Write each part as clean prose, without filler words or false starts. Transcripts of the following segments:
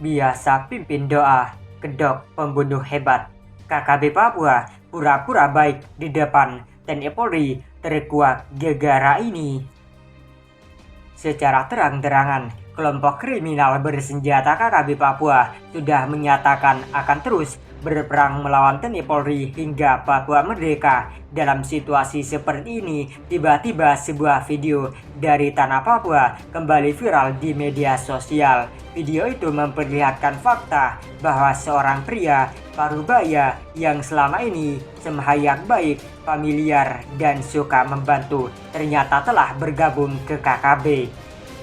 Biasa pimpin doa, kedok pembunuh hebat. KKB Papua pura-pura baik di depan TNI Polri terkuak gegara ini. Secara terang-terangan, kelompok kriminal bersenjata KKB Papua sudah menyatakan akan terus berperang melawan TNI Polri hingga Papua merdeka. Dalam situasi seperti ini, tiba-tiba sebuah video dari tanah Papua kembali viral di media sosial. Video itu memperlihatkan fakta bahwa seorang pria parubaya yang selama ini semhayak baik, familiar, dan suka membantu ternyata telah bergabung ke KKB.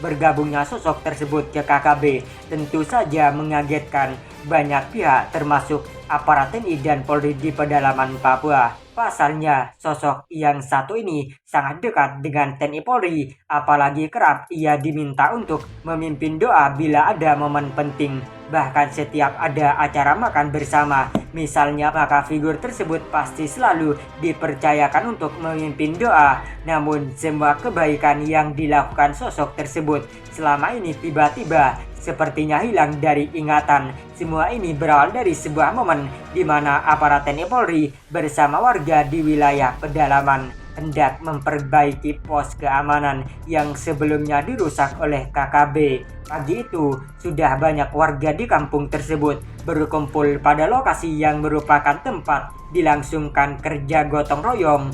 Bergabungnya sosok tersebut ke KKB tentu saja mengagetkan banyak pihak termasuk aparat TNI dan Polri di pedalaman Papua. Pasalnya, sosok yang satu ini sangat dekat dengan TNI Polri, apalagi kerap ia diminta untuk memimpin doa bila ada momen penting. Bahkan setiap ada acara makan bersama, misalnya, maka figur tersebut pasti selalu dipercayakan untuk memimpin doa. Namun semua kebaikan yang dilakukan sosok tersebut selama ini tiba-tiba sepertinya hilang dari ingatan. Semua ini berawal dari sebuah momen di mana aparat TNI Polri bersama warga di wilayah pedalaman hendak memperbaiki pos keamanan yang sebelumnya dirusak oleh KKB. Pagi itu, sudah banyak warga di kampung tersebut berkumpul pada lokasi yang merupakan tempat dilangsungkan kerja gotong royong.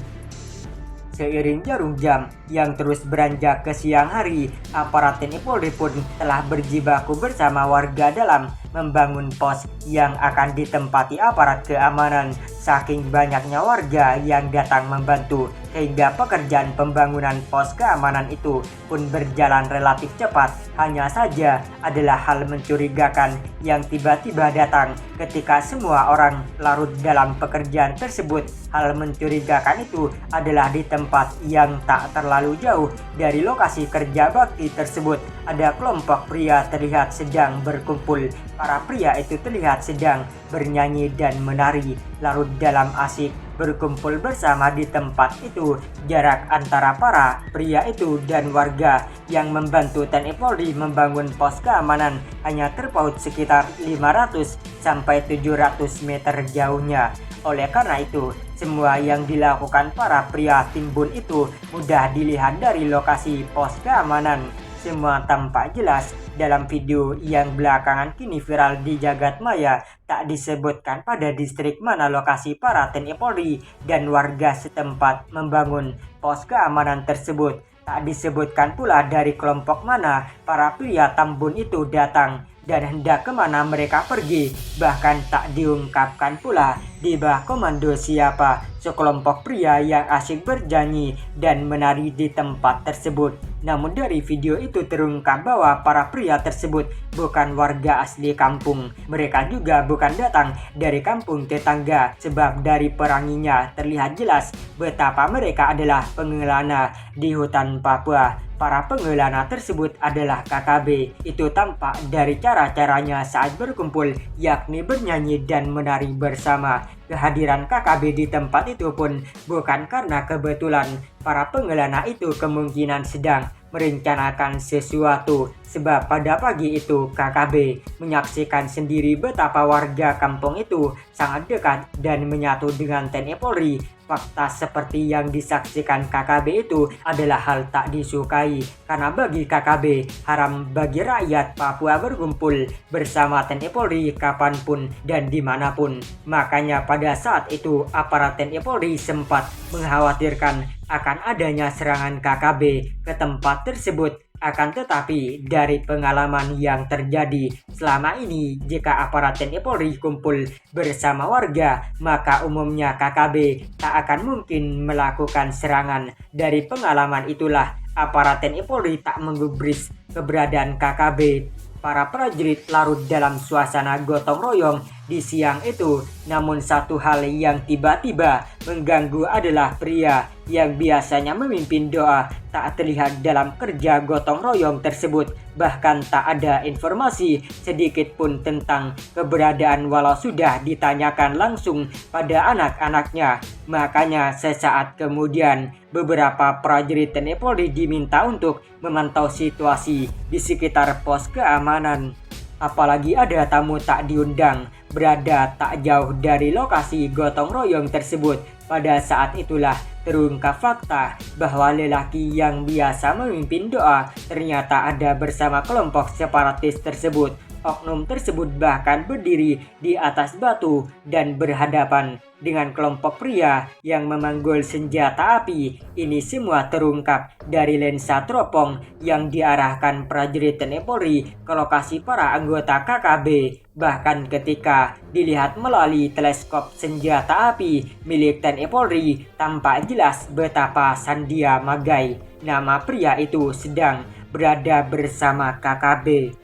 Seiring jarum jam yang terus beranjak ke siang hari, aparat TNI Polri pun telah berjibaku bersama warga dalam membangun pos yang akan ditempati aparat keamanan. Saking banyaknya warga yang datang membantu, hingga pekerjaan pembangunan pos keamanan itu pun berjalan relatif cepat. Hanya saja adalah hal mencurigakan yang tiba-tiba datang ketika semua orang larut dalam pekerjaan tersebut. Hal mencurigakan itu adalah di tempat yang tak terlalu jauh dari lokasi kerja bakti tersebut. Ada kelompok pria terlihat sedang berkumpul. Para pria itu terlihat sedang bernyanyi dan menari, larut dalam asik berkumpul bersama di tempat itu. Jarak antara para pria itu dan warga yang membantu TNI Polri membangun pos keamanan hanya terpaut sekitar 500 sampai 700 meter jauhnya. Oleh karena itu, semua yang dilakukan para pria timbun itu mudah dilihat dari lokasi pos keamanan. Semua tampak jelas dalam video yang belakangan kini viral di jagat maya. Tak disebutkan pada distrik mana lokasi para TNI Polri dan warga setempat membangun pos keamanan tersebut. Tak disebutkan pula dari kelompok mana para pria tambun itu datang dan hendak kemana mereka pergi. Bahkan tak diungkapkan pula di bawah komando siapa sekelompok pria yang asyik bernyanyi dan menari di tempat tersebut. Namun dari video itu terungkap bahwa para pria tersebut bukan warga asli kampung. Mereka juga bukan datang dari kampung tetangga, sebab dari peranginya terlihat jelas betapa mereka adalah pengelana di hutan Papua. Para pengelana tersebut adalah KKB. Itu tampak dari cara-caranya saat berkumpul, yakni bernyanyi dan menari bersama. Kehadiran KKB di tempat itu pun bukan karena kebetulan. Para pengelana itu kemungkinan sedang merencanakan sesuatu, sebab pada pagi itu KKB menyaksikan sendiri betapa warga kampung itu sangat dekat dan menyatu dengan TNI Polri. Fakta seperti yang disaksikan KKB itu adalah hal tak disukai, karena bagi KKB haram bagi rakyat Papua berkumpul bersama TNI Polri kapanpun dan dimanapun. Makanya pada saat itu aparat TNI Polri sempat mengkhawatirkan akan adanya serangan KKB ke tempat tersebut. Akan tetapi dari pengalaman yang terjadi selama ini, jika aparat TNI Polri kumpul bersama warga, maka umumnya KKB tak akan mungkin melakukan serangan. Dari pengalaman itulah aparat TNI Polri tak menggubris keberadaan KKB. Para prajurit larut dalam suasana gotong royong di siang itu. Namun satu hal yang tiba-tiba mengganggu adalah pria yang biasanya memimpin doa tak terlihat dalam kerja gotong royong tersebut. Bahkan tak ada informasi sedikit pun tentang keberadaan walau sudah ditanyakan langsung pada anak-anaknya. Makanya sesaat kemudian beberapa prajurit TNI Polri diminta untuk memantau situasi di sekitar pos keamanan. Apalagi ada tamu tak diundang berada tak jauh dari lokasi gotong royong tersebut. Pada saat itulah terungkap fakta bahwa lelaki yang biasa memimpin doa ternyata ada bersama kelompok separatis tersebut. Oknum tersebut bahkan berdiri di atas batu dan berhadapan dengan kelompok pria yang memanggul senjata api. Ini semua terungkap dari lensa teropong yang diarahkan prajurit TNI Polri ke lokasi para anggota KKB. Bahkan ketika dilihat melalui teleskop senjata api milik TNI Polri, tampak jelas betapa Sandia Magai, nama pria itu, sedang berada bersama KKB.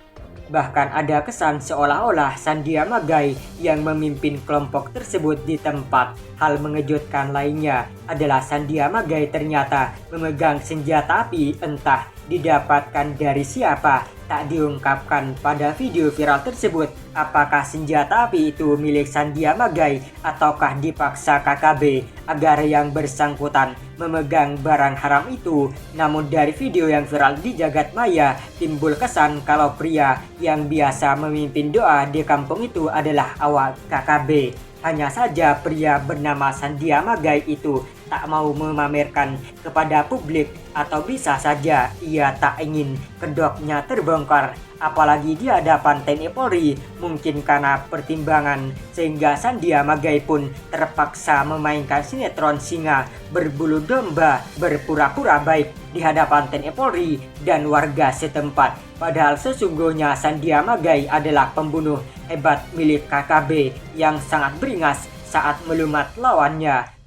Bahkan ada kesan seolah-olah Sandia Magai yang memimpin kelompok tersebut di tempat. Hal mengejutkan lainnya adalah Sandia Magai ternyata memegang senjata api, entah didapatkan dari siapa. Tak diungkapkan pada video viral tersebut apakah senjata api itu milik Sandia Magai ataukah dipaksa KKB agar yang bersangkutan memegang barang haram itu. Namun dari video yang viral di jagat maya timbul kesan kalau pria yang biasa memimpin doa di kampung itu adalah awak KKB. Hanya saja pria bernama Sandia Magai itu tak mau memamerkan kepada publik, atau bisa saja ia tak ingin kedoknya terbongkar apalagi di hadapan TNI Polri. Mungkin karena pertimbangan sehingga Sandia Magai pun terpaksa memainkan sinetron singa berbulu domba berpura-pura baik di hadapan TNI Polri dan warga setempat. Padahal sesungguhnya Sandia Magai adalah pembunuh hebat milik KKB yang sangat beringas saat melumat lawannya.